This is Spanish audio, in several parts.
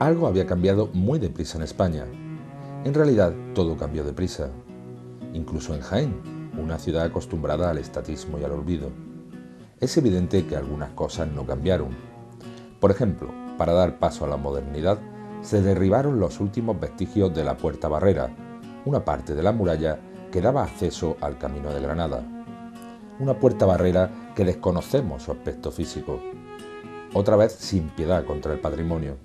algo había cambiado muy deprisa en España. En realidad, todo cambió deprisa. Incluso en Jaén, una ciudad acostumbrada al estatismo y al olvido. Es evidente que algunas cosas no cambiaron. Por ejemplo, para dar paso a la modernidad, se derribaron los últimos vestigios de la Puerta Barrera, una parte de la muralla que daba acceso al Camino de Granada. Una puerta barrera que desconocemos su aspecto físico. Otra vez sin piedad contra el patrimonio.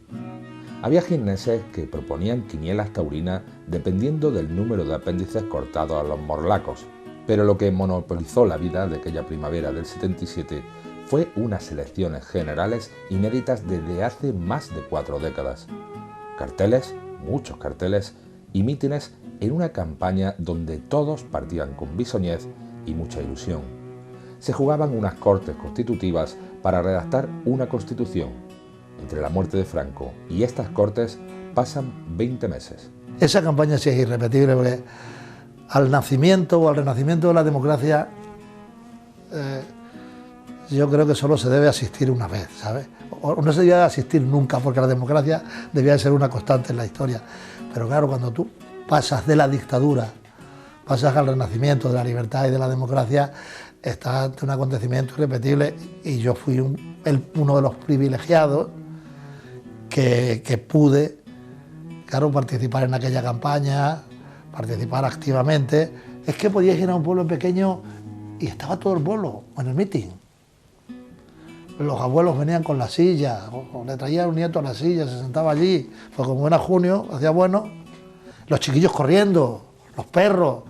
Había jineses que proponían quinielas taurinas dependiendo del número de apéndices cortados a los morlacos, pero lo que monopolizó la vida de aquella primavera del 77 fue unas elecciones generales inéditas desde hace más de 4 décadas. Carteles, muchos carteles, y mítines en una campaña donde todos partían con bisoñez y mucha ilusión. Se jugaban unas cortes constitutivas para redactar una constitución. Entre la muerte de Franco y estas cortes pasan 20 meses. Esa campaña sí es irrepetible porque al nacimiento o al renacimiento de la democracia yo creo que solo se debe asistir una vez, ¿sabes? O no se debe asistir nunca porque la democracia debía de ser una constante en la historia. Pero claro, cuando tú pasas de la dictadura, pasas al renacimiento de la libertad y de la democracia, estás ante un acontecimiento irrepetible y yo fui uno de los privilegiados que pude, claro, participar en aquella campaña, participar activamente. Es que podías ir a un pueblo pequeño y estaba todo el pueblo en el mitin. Los abuelos venían con la silla, o le traían un nieto a la silla, se sentaba allí, pues como era junio, hacía bueno, los chiquillos corriendo, los perros.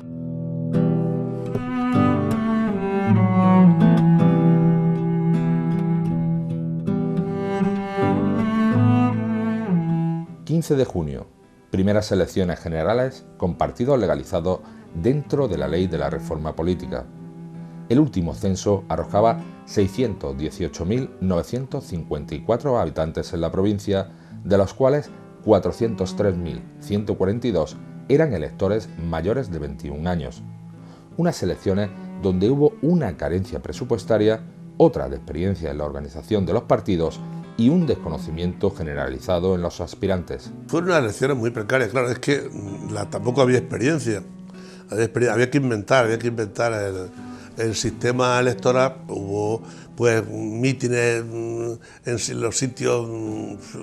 ...15 de junio... primeras elecciones generales con partidos legalizados dentro de la ley de la reforma política. El último censo arrojaba 618.954 habitantes en la provincia, de los cuales 403.142 eran electores mayores de 21 años. Unas elecciones donde hubo una carencia presupuestaria, otra de experiencia en la organización de los partidos y un desconocimiento generalizado en los aspirantes. Fueron unas elecciones muy precarias, claro, es que tampoco había experiencia. Había que inventar el sistema electoral. Hubo pues mítines en los sitios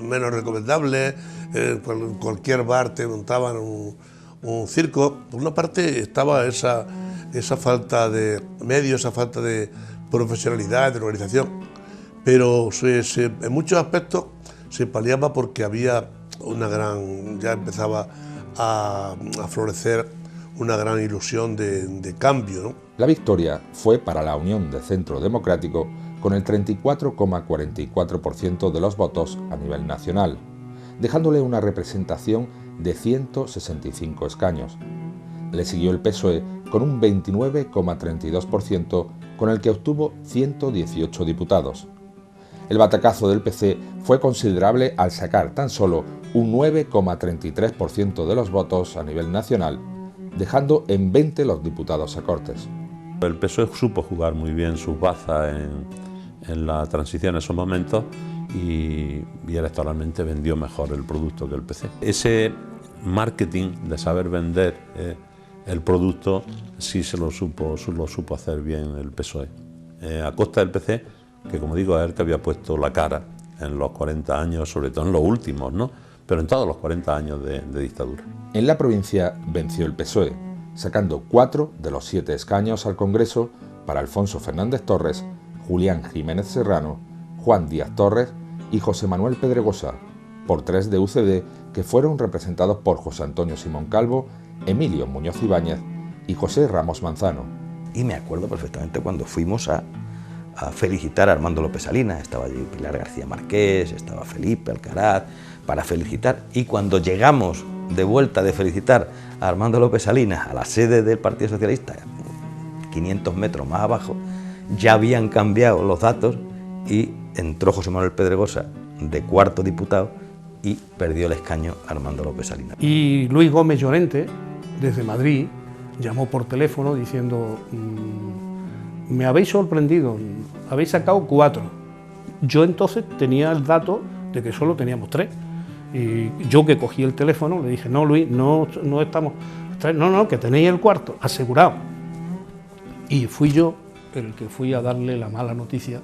menos recomendables, en cualquier bar te montaban un circo. Por una parte estaba esa falta de medios, esa falta de profesionalidad, de organización, pero en muchos aspectos se paliaba porque había ya empezaba a florecer una gran ilusión de cambio, ¿no? La victoria fue para la Unión de Centro Democrático con el 34,44% de los votos a nivel nacional, dejándole una representación de 165 escaños. Le siguió el PSOE con un 29,32%, con el que obtuvo 118 diputados. El batacazo del PC fue considerable al sacar tan solo un 9,33% de los votos a nivel nacional, dejando en 20 los diputados a Cortes. El PSOE supo jugar muy bien sus bazas en la transición en esos momentos y electoralmente vendió mejor el producto que el PC. Ese marketing de saber vender el producto sí lo supo hacer bien el PSOE. A costa del PC, que como digo es el que había puesto la cara en los 40 años, sobre todo en los últimos, ¿no? Pero en todos los 40 años de dictadura. En la provincia venció el PSOE, sacando 4 de los 7 escaños al Congreso para Alfonso Fernández Torres, Julián Jiménez Serrano, Juan Díaz Torres y José Manuel Pedregosa, por 3 de UCD que fueron representados por José Antonio Simón Calvo, Emilio Muñoz Ibáñez y José Ramos Manzano. Y me acuerdo perfectamente cuando fuimos a felicitar a Armando López Salinas. Estaba allí Pilar García Márquez, estaba Felipe Alcaraz, para felicitar, y cuando llegamos de vuelta de felicitar a Armando López Salinas a la sede del Partido Socialista, 500 metros más abajo, ya habían cambiado los datos y entró José Manuel Pedregosa de cuarto diputado y perdió el escaño Armando López Salinas. Y Luis Gómez Llorente, desde Madrid, llamó por teléfono diciendo: me habéis sorprendido, habéis sacado 4. Yo entonces tenía el dato de que solo teníamos 3. Y yo que cogí el teléfono le dije, no Luis, no estamos, no, que tenéis el cuarto asegurado. Y fui yo el que fui a darle la mala noticia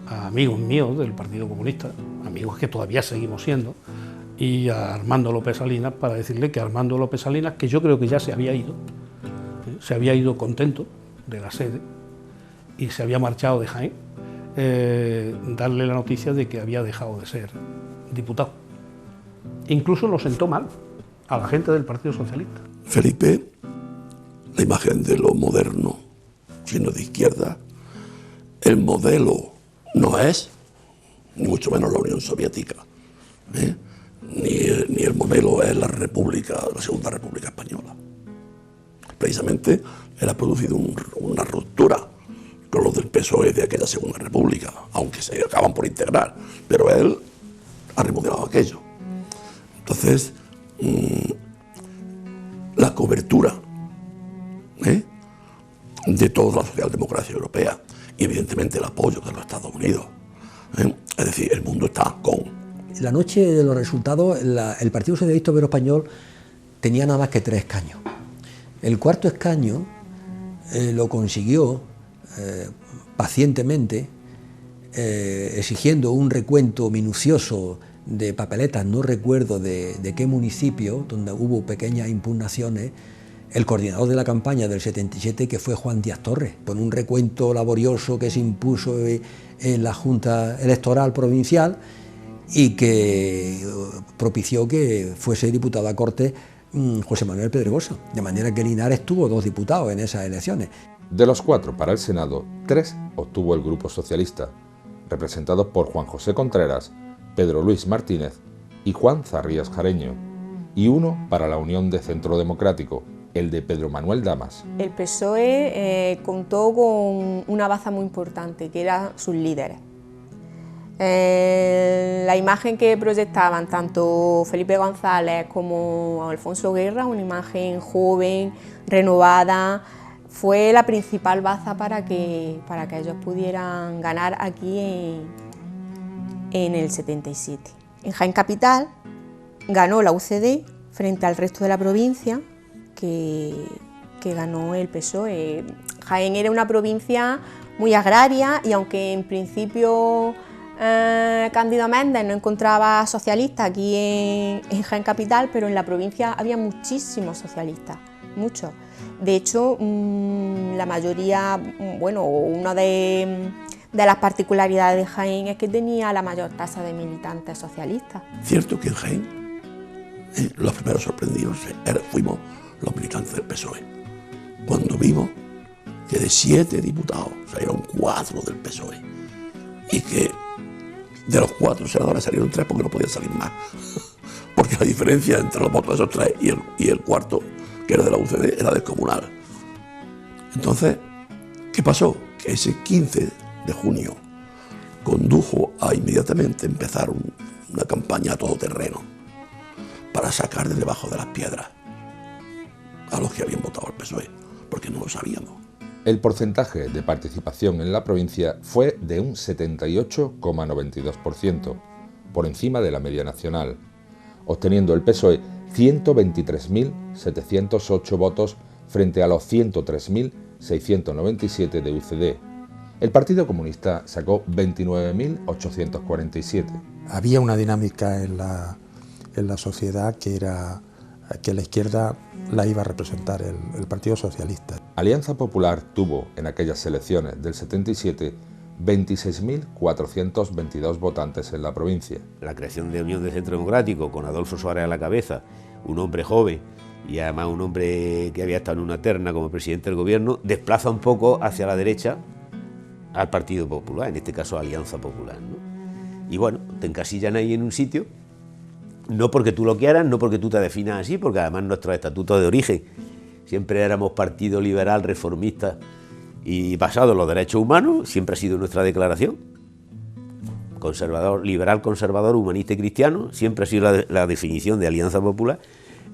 a amigos míos del Partido Comunista, amigos que todavía seguimos siendo, y a Armando López Salinas para decirle que Armando López Salinas, que yo creo que ya se había ido contento de la sede y se había marchado de Jaén, darle la noticia de que había dejado de ser diputado. Incluso lo sentó mal a la gente del Partido Socialista. Felipe, la imagen de lo moderno, siendo de izquierda, el modelo no es, ni mucho menos la Unión Soviética, ni el modelo es la Segunda República Española. Precisamente él ha producido una ruptura con los del PSOE de aquella Segunda República, aunque se acaban por integrar, pero él ha remodelado aquello. Entonces, la cobertura de toda la socialdemocracia europea y evidentemente el apoyo de los Estados Unidos, es decir, el mundo está con... La noche de los resultados, el Partido Socialista Obrero Español tenía nada más que 3 escaños. El cuarto escaño lo consiguió pacientemente, exigiendo un recuento minucioso de papeletas, no recuerdo de qué municipio, donde hubo pequeñas impugnaciones, el coordinador de la campaña del 77, que fue Juan Díaz Torres, con un recuento laborioso que se impuso en la Junta Electoral Provincial y que propició que fuese diputado a Cortes José Manuel Pedregosa, de manera que Linares tuvo 2 diputados en esas elecciones. De los 4 para el Senado, 3 obtuvo el Grupo Socialista, representados por Juan José Contreras, Pedro Luis Martínez y Juan Zarrías Jareño, y 1 para la Unión de Centro Democrático, el de Pedro Manuel Damas. El PSOE contó con una baza muy importante, que eran sus líderes. La imagen que proyectaban tanto Felipe González como Alfonso Guerra, una imagen joven, renovada, fue la principal baza para que ellos pudieran ganar aquí en el 77. En Jaén Capital ganó la UCD frente al resto de la provincia, que ganó el PSOE. Jaén era una provincia muy agraria y aunque en principio Cándido Méndez no encontraba socialistas aquí en Jaén Capital, pero en la provincia había muchísimos socialistas, muchos. De hecho, la mayoría, bueno, una de las particularidades de Jaén es que tenía la mayor tasa de militantes socialistas. Cierto que en Jaén los primeros sorprendidos fuimos los militantes del PSOE, cuando vimos que de 7 diputados salieron 4 del PSOE y que de los 4 senadores salieron 3 porque no podían salir más, porque la diferencia entre los votos de esos 3 y el cuarto, que era de la UCD, era descomunal. Entonces, ¿qué pasó? Que ese 15 de junio condujo a inmediatamente empezar una campaña a todoterreno para sacar de debajo de las piedras a los que habían votado al PSOE, porque no lo sabíamos. El porcentaje de participación en la provincia fue de un 78,92%, por encima de la media nacional, obteniendo el PSOE 123.708 votos frente a los 103.697 de UCD. El Partido Comunista sacó 29.847. Había una dinámica en la sociedad que era que la izquierda la iba a representar el Partido Socialista. Alianza Popular tuvo en aquellas elecciones del 77 26.422 votantes en la provincia. La creación de Unión de Centro Democrático, con Adolfo Suárez a la cabeza, un hombre joven y además un hombre que había estado en una terna como presidente del gobierno, desplaza un poco hacia la derecha al Partido Popular, en este caso Alianza Popular, ¿no? Y bueno, te encasillan ahí en un sitio, no porque tú lo quieras, no porque tú te definas así, porque además nuestros estatutos de origen siempre éramos partido liberal, reformista y basado en los derechos humanos, siempre ha sido nuestra declaración. Conservador, liberal, conservador, humanista y cristiano, siempre ha sido la definición de Alianza Popular.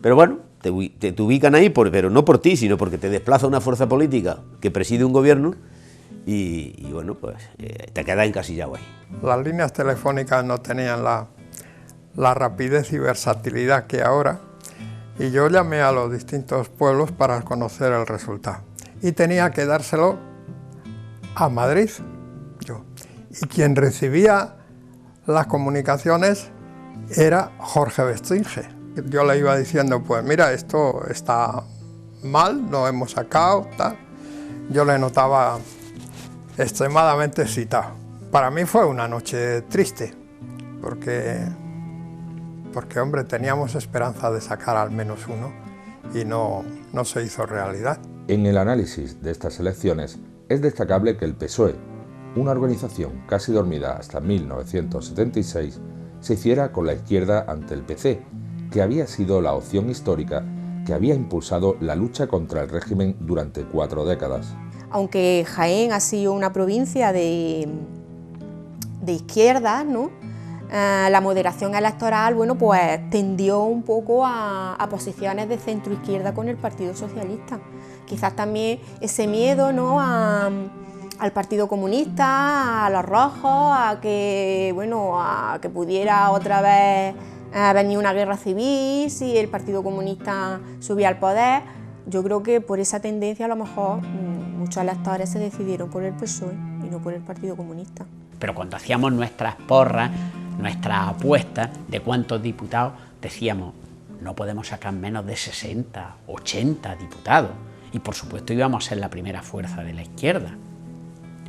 Pero bueno, te ubican ahí, pero no por ti, sino porque te desplaza una fuerza política que preside un gobierno y bueno, pues te quedas encasillado ahí. Las líneas telefónicas no tenían la rapidez y versatilidad que ahora, y yo llamé a los distintos pueblos para conocer el resultado. Y tenía que dárselo a Madrid, yo. Y quien recibía las comunicaciones era Jorge Bestringe. Yo le iba diciendo, pues mira, esto está mal, lo hemos sacado, tal. Yo le notaba extremadamente excitado. Para mí fue una noche triste, porque hombre, teníamos esperanza de sacar al menos uno y no se hizo realidad. En el análisis de estas elecciones es destacable que el PSOE, una organización casi dormida hasta 1976, se hiciera con la izquierda ante el PC, que había sido la opción histórica que había impulsado la lucha contra el régimen durante 4 décadas. Aunque Jaén ha sido una provincia de izquierda, ¿no? La moderación electoral, bueno, pues tendió un poco a posiciones de centro-izquierda con el Partido Socialista. Quizás también ese miedo, ¿no?, al Partido Comunista, a los rojos, a que pudiera otra vez venir una guerra civil si el Partido Comunista subía al poder. Yo creo que por esa tendencia a lo mejor muchos electores se decidieron por el PSOE y no por el Partido Comunista. Pero cuando hacíamos nuestras porras, nuestras apuestas de cuántos diputados, decíamos, no podemos sacar menos de 60, 80 diputados. Y por supuesto íbamos a ser la primera fuerza de la izquierda,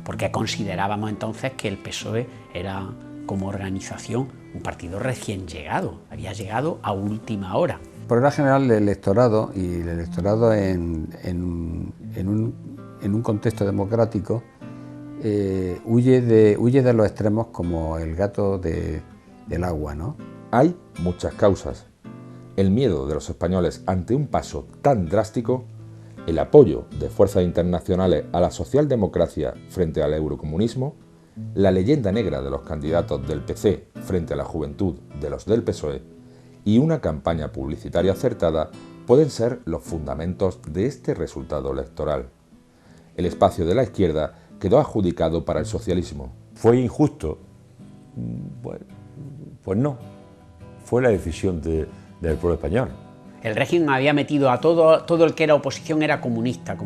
porque considerábamos entonces que el PSOE era, como organización, un partido recién llegado, había llegado a última hora. Por regla general, el electorado, y el electorado en un contexto democrático, huye de los extremos como el gato del agua, ¿no? Hay muchas causas. El miedo de los españoles ante un paso tan drástico, el apoyo de fuerzas internacionales a la socialdemocracia frente al eurocomunismo, la leyenda negra de los candidatos del PC frente a la juventud de los del PSOE y una campaña publicitaria acertada pueden ser los fundamentos de este resultado electoral. El espacio de la izquierda quedó adjudicado para el socialismo. ¿Fue injusto? Pues no. Fue la decisión del pueblo español. El régimen había metido a todo el que era oposición, era comunista.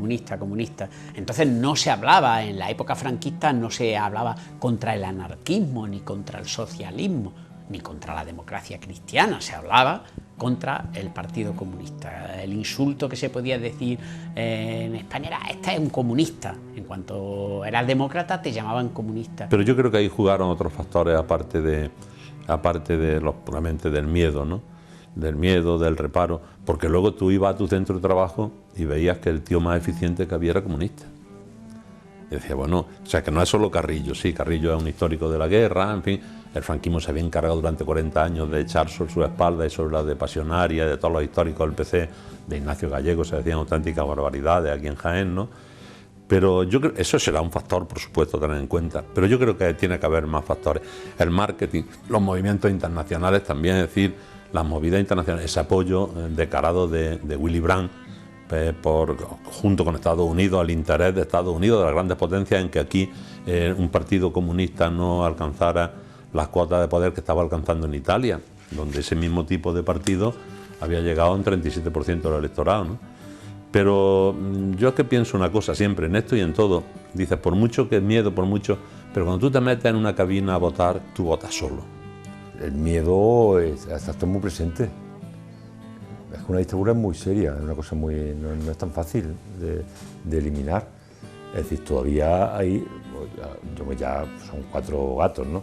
Entonces no se hablaba, en la época franquista no se hablaba contra el anarquismo, ni contra el socialismo, ni contra la democracia cristiana, se hablaba contra el Partido Comunista. El insulto que se podía decir en España era, este es un comunista. En cuanto eras demócrata te llamaban comunista. Pero yo creo que ahí jugaron otros factores aparte puramente del miedo, ¿no? Del miedo, del reparo, porque luego tú ibas a tu centro de trabajo y veías que el tío más eficiente que había era comunista. Y decía, bueno, o sea, que no es solo Carrillo, sí, Carrillo es un histórico de la guerra, en fin, el franquismo se había encargado durante 40 años de echar sobre su espalda y sobre la de Pasionaria, de todos los históricos del PC, de Ignacio Gallego, se decían auténticas barbaridades aquí en Jaén, ¿no? Pero yo creo, eso será un factor, por supuesto, a tener en cuenta, pero yo creo que tiene que haber más factores. El marketing, los movimientos internacionales también, es decir, las movidas internacionales, ese apoyo descarado de Willy Brandt junto con Estados Unidos, al interés de Estados Unidos, de las grandes potencias, en que aquí un partido comunista no alcanzara las cuotas de poder que estaba alcanzando en Italia, donde ese mismo tipo de partido había llegado a un 37% del electorado, ¿no? Pero yo es que pienso una cosa siempre, en esto y en todo, dices, por mucho que es miedo, pero cuando tú te metes en una cabina a votar, tú votas solo. El miedo está muy presente. Es que una dictadura es muy seria, es una cosa no es tan fácil de eliminar. Es decir, todavía hay, ya son 4 gatos, ¿no?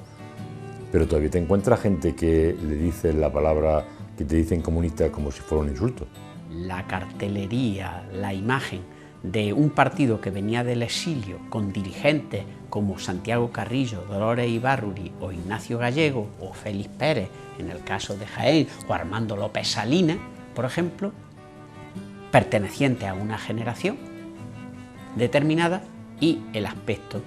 Pero todavía te encuentras gente que le dice la palabra, que te dicen comunista como si fuera un insulto. La cartelería, la imagen de un partido que venía del exilio con dirigentes como Santiago Carrillo, Dolores Ibárruri o Ignacio Gallego o Félix Pérez en el caso de Jaén o Armando López Salinas, por ejemplo, perteneciente a una generación determinada, y el aspecto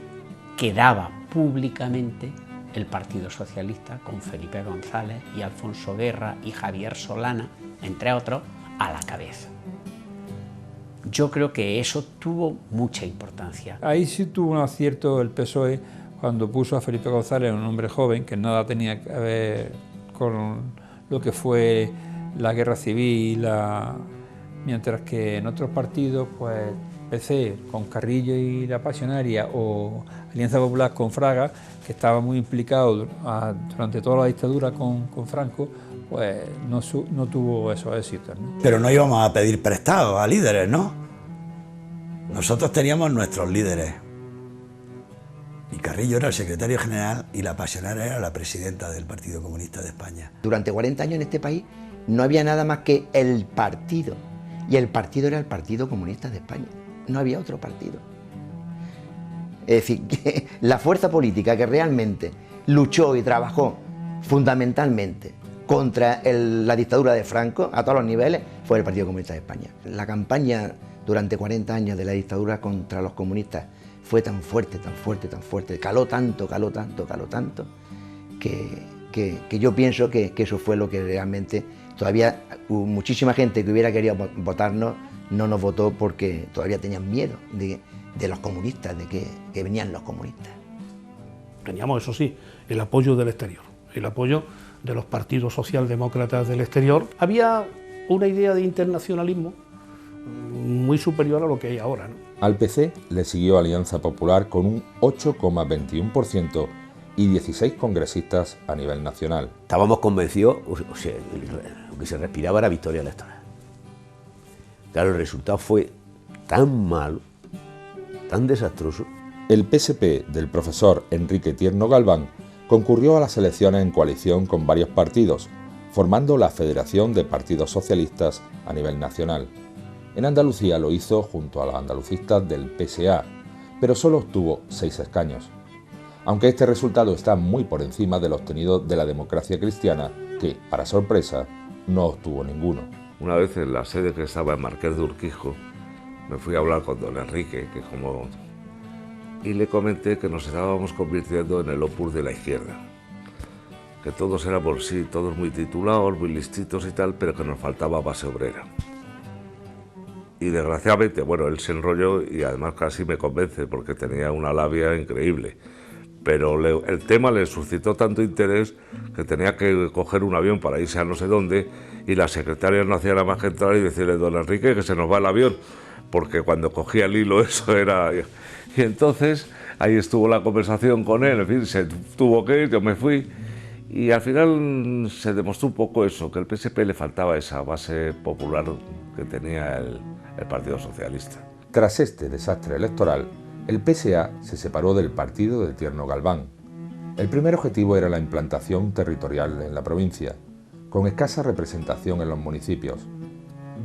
que daba públicamente el Partido Socialista con Felipe González y Alfonso Guerra y Javier Solana, entre otros, a la cabeza. Yo creo que eso tuvo mucha importancia. Ahí sí tuvo un acierto el PSOE cuando puso a Felipe González, un hombre joven que nada tenía que ver con lo que fue la guerra civil, mientras que en otros partidos, pues PC con Carrillo y la Pasionaria, o Alianza Popular con Fraga, que estaba muy implicado durante toda la dictadura con Franco, pues no tuvo esos éxitos, ¿no? Pero no íbamos a pedir prestado a líderes, ¿no? Nosotros teníamos nuestros líderes. Y Carrillo era el secretario general y la Pasionaria era la presidenta del Partido Comunista de España. Durante 40 años en este país no había nada más que el partido. Y el partido era el Partido Comunista de España. No había otro partido. Es decir, que la fuerza política que realmente luchó y trabajó fundamentalmente contra la dictadura de Franco a todos los niveles fue el Partido Comunista de España. La campaña durante 40 años de la dictadura contra los comunistas fue tan fuerte, tan fuerte, tan fuerte, caló tanto, que yo pienso que eso fue lo que realmente todavía muchísima gente que hubiera querido votarnos no nos votó porque todavía tenían miedo de los comunistas, de que venían los comunistas. Teníamos, eso sí, el apoyo del exterior, el apoyo de los partidos socialdemócratas del exterior. Había una idea de internacionalismo muy superior a lo que hay ahora, ¿no? Al PC le siguió Alianza Popular con un 8,21% y 16 congresistas a nivel nacional. Estábamos convencidos, o sea, lo que se respiraba era victoria electoral. Claro, el resultado fue tan malo, tan desastroso. El PSP del profesor Enrique Tierno Galván concurrió a las elecciones en coalición con varios partidos, formando la Federación de Partidos Socialistas a nivel nacional. En Andalucía lo hizo junto a los andalucistas del PSA, pero solo obtuvo 6 escaños. Aunque este resultado está muy por encima del obtenido de la Democracia Cristiana, que, para sorpresa, no obtuvo ninguno. Una vez en la sede que estaba en Marqués de Urquijo, me fui a hablar con don Enrique, y le comenté que nos estábamos convirtiendo en el Opus de la izquierda, que todos éramos, sí, todos muy titulados, muy listitos y tal, pero que nos faltaba base obrera. Y desgraciadamente, bueno, él se enrolló y además casi me convence porque tenía una labia increíble. Pero el tema le suscitó tanto interés que tenía que coger un avión para irse a no sé dónde y la secretaria no hacía nada más que entrar y decirle: don Enrique, que se nos va el avión, porque cuando cogía el hilo eso era... Y entonces ahí estuvo la conversación con él, en fin, se tuvo que ir, yo me fui y al final se demostró un poco eso, que al PSP le faltaba esa base popular que tenía el Partido Socialista. Tras este desastre electoral, el PSA se separó del partido de Tierno Galván. El primer objetivo era la implantación territorial en la provincia, con escasa representación en los municipios.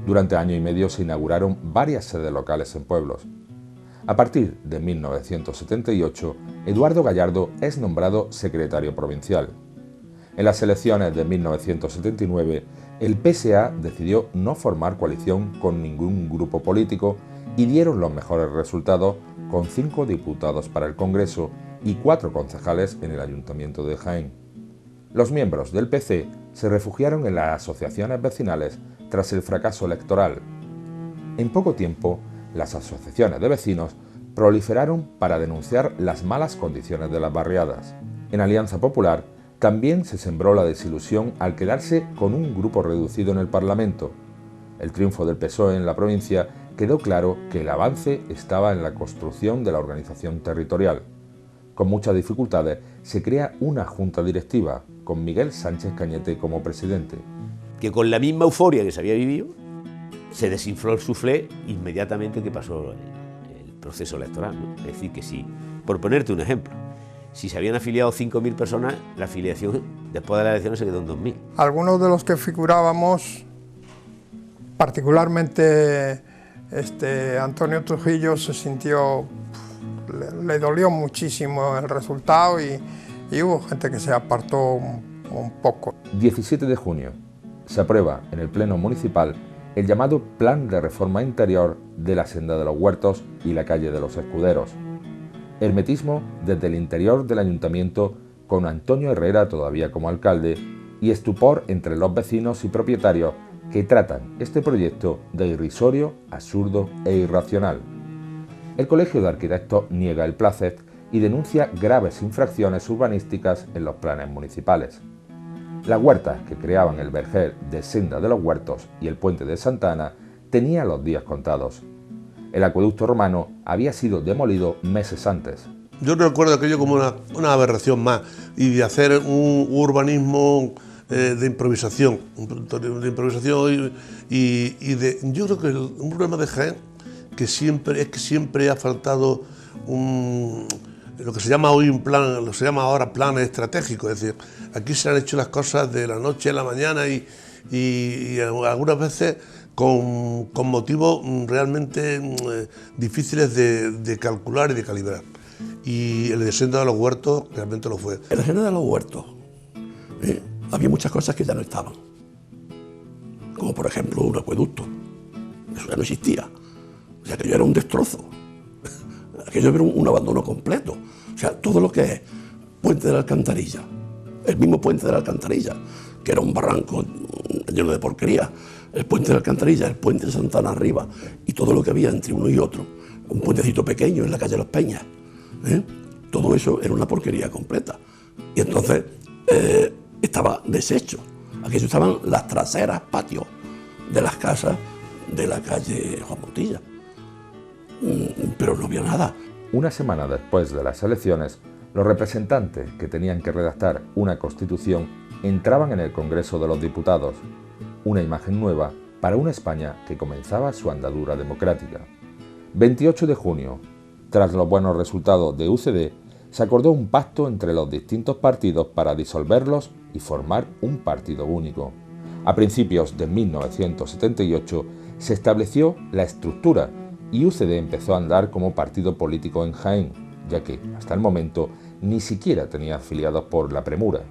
Durante año y medio se inauguraron varias sedes locales en pueblos. A partir de 1978, Eduardo Gallardo es nombrado secretario provincial. En las elecciones de 1979, el PSA decidió no formar coalición con ningún grupo político y dieron los mejores resultados con 5 diputados para el Congreso y 4 concejales en el Ayuntamiento de Jaén. Los miembros del PC se refugiaron en las asociaciones vecinales tras el fracaso electoral. En poco tiempo, las asociaciones de vecinos proliferaron para denunciar las malas condiciones de las barriadas. En Alianza Popular también se sembró la desilusión al quedarse con un grupo reducido en el Parlamento. El triunfo del PSOE en la provincia quedó claro que el avance estaba en la construcción de la organización territorial. Con muchas dificultades se crea una junta directiva, con Miguel Sánchez Cañete como presidente. Que con la misma euforia que se había vivido, se desinfló el suflé inmediatamente que pasó el proceso electoral, ¿no? Es decir, que si, por ponerte un ejemplo, si se habían afiliado 5.000 personas, la afiliación después de las elecciones se quedó en 2.000. Algunos de los que figurábamos, particularmente Antonio Trujillo, se sintió, le dolió muchísimo el resultado y hubo gente que se apartó un poco. 17 de junio. Se aprueba en el Pleno Municipal el llamado Plan de Reforma Interior de la Senda de los Huertos y la Calle de los Escuderos. Hermetismo desde el interior del ayuntamiento, con Antonio Herrera todavía como alcalde, y estupor entre los vecinos y propietarios que tratan este proyecto de irrisorio, absurdo e irracional. El Colegio de Arquitectos niega el plácet y denuncia graves infracciones urbanísticas en los planes municipales. Las huertas que creaban el vergel de Senda de los Huertos y el puente de Santa Ana tenían los días contados. El acueducto romano había sido demolido meses antes. Yo recuerdo aquello como una aberración más, y de hacer un urbanismo de improvisación, yo creo que un problema de Jaén que siempre ha faltado lo que se llama hoy un plan, lo que se llama ahora plan estratégico, es decir, aquí se han hecho las cosas de la noche a la mañana y algunas veces con motivos realmente difíciles de calcular y de calibrar. Y el de Senda de los Huertos realmente lo fue. En la Senda de los Huertos había muchas cosas que ya no estaban, como por ejemplo un acueducto. Eso ya no existía. O sea, aquello era un destrozo, aquello era un abandono completo. O sea, todo lo que es Puente de la Alcantarilla, el mismo Puente de la Alcantarilla, que era un barranco lleno de porquería, el Puente de la Alcantarilla, el Puente de Santa Ana arriba, y todo lo que había entre uno y otro, un puentecito pequeño en la calle Los Peñas, todo eso era una porquería completa. Y entonces estaba deshecho. Aquello estaban las traseras, patios de las casas de la calle Juan Montilla. Pero no había nada. Una semana después de las elecciones, los representantes que tenían que redactar una constitución entraban en el Congreso de los Diputados, una imagen nueva para una España que comenzaba su andadura democrática. 28 de junio, tras los buenos resultados de UCD, se acordó un pacto entre los distintos partidos para disolverlos y formar un partido único. A principios de 1978 se estableció la estructura y UCD empezó a andar como partido político en Jaén, ya que, hasta el momento, ni siquiera tenía afiliados por la premura.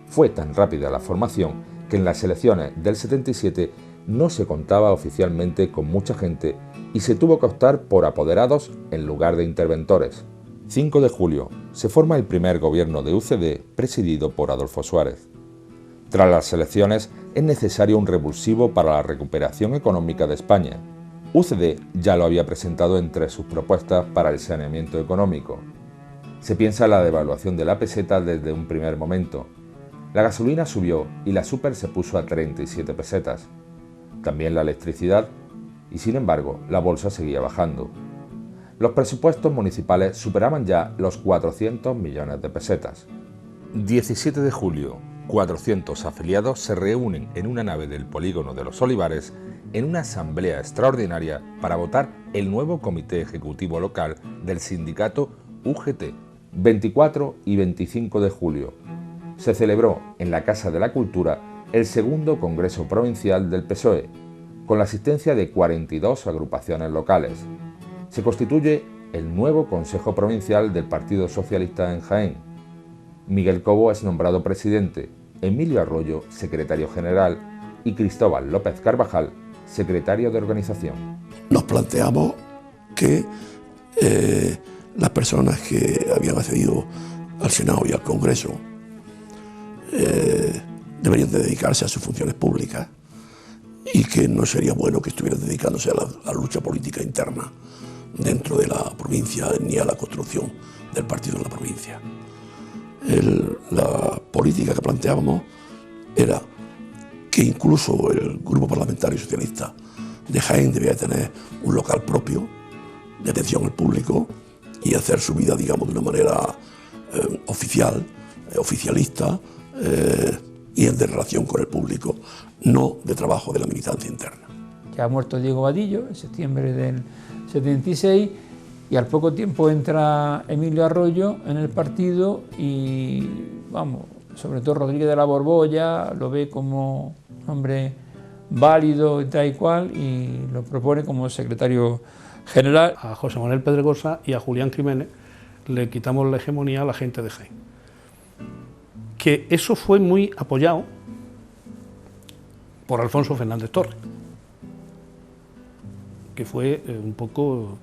Fue tan rápida la formación que en las elecciones del 77 no se contaba oficialmente con mucha gente y se tuvo que optar por apoderados en lugar de interventores. 5 de julio se forma el primer gobierno de UCD presidido por Adolfo Suárez. Tras las elecciones es necesario un revulsivo para la recuperación económica de España. UCD ya lo había presentado entre sus propuestas para el saneamiento económico. Se piensa en la devaluación de la peseta desde un primer momento. La gasolina subió y la super se puso a 37 pesetas. También la electricidad, y sin embargo la bolsa seguía bajando. Los presupuestos municipales superaban ya los 400 millones de pesetas. 17 de julio, 400 afiliados se reúnen en una nave del polígono de Los Olivares en una asamblea extraordinaria para votar el nuevo comité ejecutivo local del sindicato UGT. 24 y 25 de julio se celebró en la Casa de la Cultura el segundo Congreso Provincial del PSOE, con la asistencia de 42 agrupaciones locales. Se constituye el nuevo Consejo Provincial del Partido Socialista en Jaén. Miguel Cobo es nombrado presidente, Emilio Arroyo secretario general y Cristóbal López Carvajal secretario de organización. Nos planteamos que las personas que habían accedido al Senado y al Congreso deberían de dedicarse a sus funciones públicas y que no sería bueno que estuvieran dedicándose a la lucha política interna dentro de la provincia ni a la construcción del partido en la provincia. La política que planteábamos era que incluso el Grupo Parlamentario Socialista de Jaén debía tener un local propio de atención al público y hacer su vida, digamos, de una manera oficial, oficialista y de relación con el público, no de trabajo de la militancia interna. Ya ha muerto Diego Vadillo en septiembre del 76 y al poco tiempo entra Emilio Arroyo en el partido y, vamos, sobre todo Rodríguez de la Borbolla lo ve como un hombre válido y tal y cual y lo propone como secretario general. A José Manuel Pedregosa y a Julián Jiménez le quitamos la hegemonía a la gente de Jaén. Que eso fue muy apoyado por Alfonso Fernández Torres, que fue un poco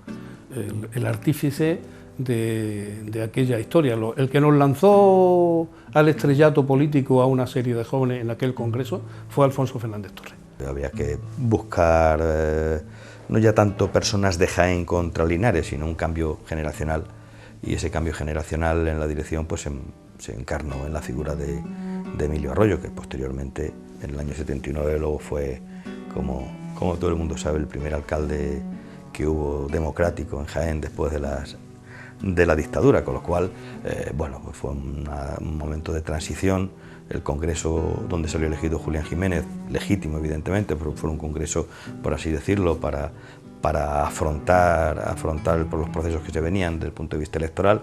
el artífice de aquella historia, el que nos lanzó al estrellato político a una serie de jóvenes en aquel congreso fue Alfonso Fernández Torres. Había que buscar no ya tanto personas de Jaén contra Linares, sino un cambio generacional, y ese cambio generacional en la dirección pues se encarnó en la figura de Emilio Arroyo, que posteriormente, en el año 79, luego fue, como todo el mundo sabe, el primer alcalde que hubo democrático en Jaén después de la dictadura, con lo cual, bueno, pues fue un momento de transición. El congreso donde salió elegido Julián Jiménez, legítimo evidentemente, pero fue un congreso, por así decirlo, para afrontar los procesos que se venían desde el punto de vista electoral,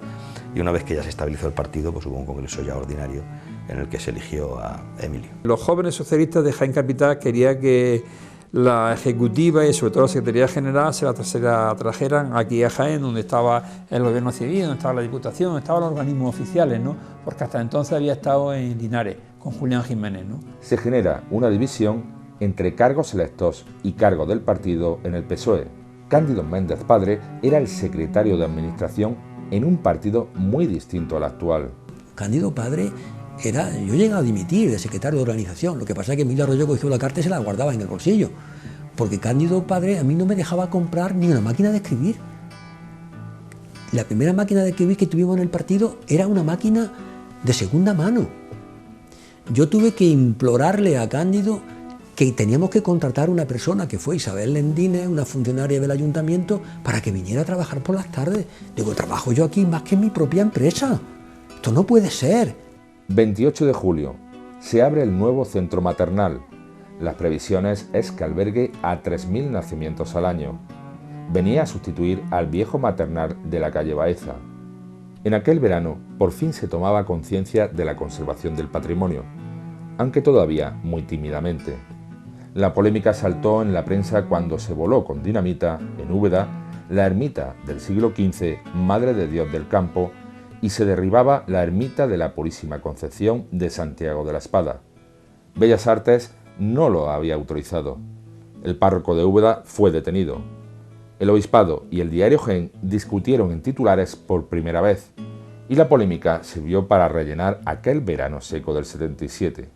y una vez que ya se estabilizó el partido, pues hubo un congreso ya ordinario en el que se eligió a Emilio. Los jóvenes socialistas de Jaén Capital querían que la ejecutiva y sobre todo la Secretaría General se la trajeran aquí a Jaén, donde estaba el gobierno civil, donde estaba la Diputación, donde estaban los organismos oficiales, ¿no? Porque hasta entonces había estado en Linares con Julián Jiménez, ¿no? Se genera una división entre cargos electos y cargos del partido en el PSOE. Cándido Méndez padre era el secretario de administración en un partido muy distinto al actual. Cándido padre era, yo llegué a dimitir de secretario de organización, lo que pasa es que Emilio Arroyo cogió la carta y se la guardaba en el bolsillo, porque Cándido padre a mí no me dejaba comprar ni una máquina de escribir. La primera máquina de escribir que tuvimos en el partido era una máquina de segunda mano. Yo tuve que implorarle a Cándido que teníamos que contratar una persona, que fue Isabel Lendines, una funcionaria del ayuntamiento, para que viniera a trabajar por las tardes. Digo, trabajo yo aquí más que en mi propia empresa. Esto no puede ser. 28 de julio. Se abre el nuevo centro maternal. Las previsiones es que albergue a 3.000 nacimientos al año. Venía a sustituir al viejo maternal de la calle Baeza. En aquel verano, por fin se tomaba conciencia de la conservación del patrimonio, aunque todavía muy tímidamente. La polémica saltó en la prensa cuando se voló con dinamita, en Úbeda, la ermita del siglo XV, Madre de Dios del Campo, y se derribaba la ermita de la Purísima Concepción de Santiago de la Espada. Bellas Artes no lo había autorizado. El párroco de Úbeda fue detenido. El obispado y el diario Jaén discutieron en titulares por primera vez, y la polémica sirvió para rellenar aquel verano seco del 77.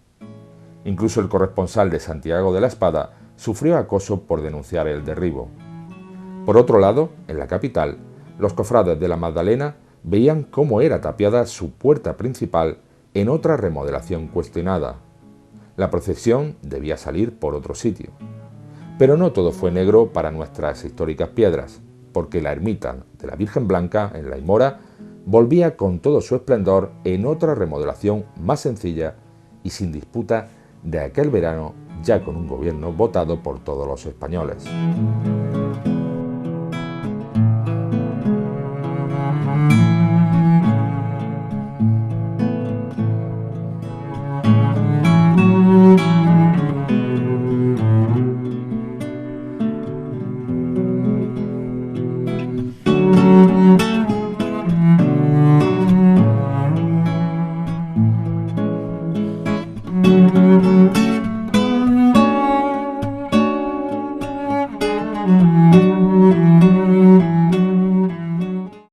Incluso el corresponsal de Santiago de la Espada sufrió acoso por denunciar el derribo. Por otro lado, en la capital, los cofrades de la Magdalena veían cómo era tapiada su puerta principal en otra remodelación cuestionada. La procesión debía salir por otro sitio. Pero no todo fue negro para nuestras históricas piedras, porque la ermita de la Virgen Blanca, en La Aymora, volvía con todo su esplendor en otra remodelación más sencilla y sin disputa de aquel verano, ya con un gobierno votado por todos los españoles.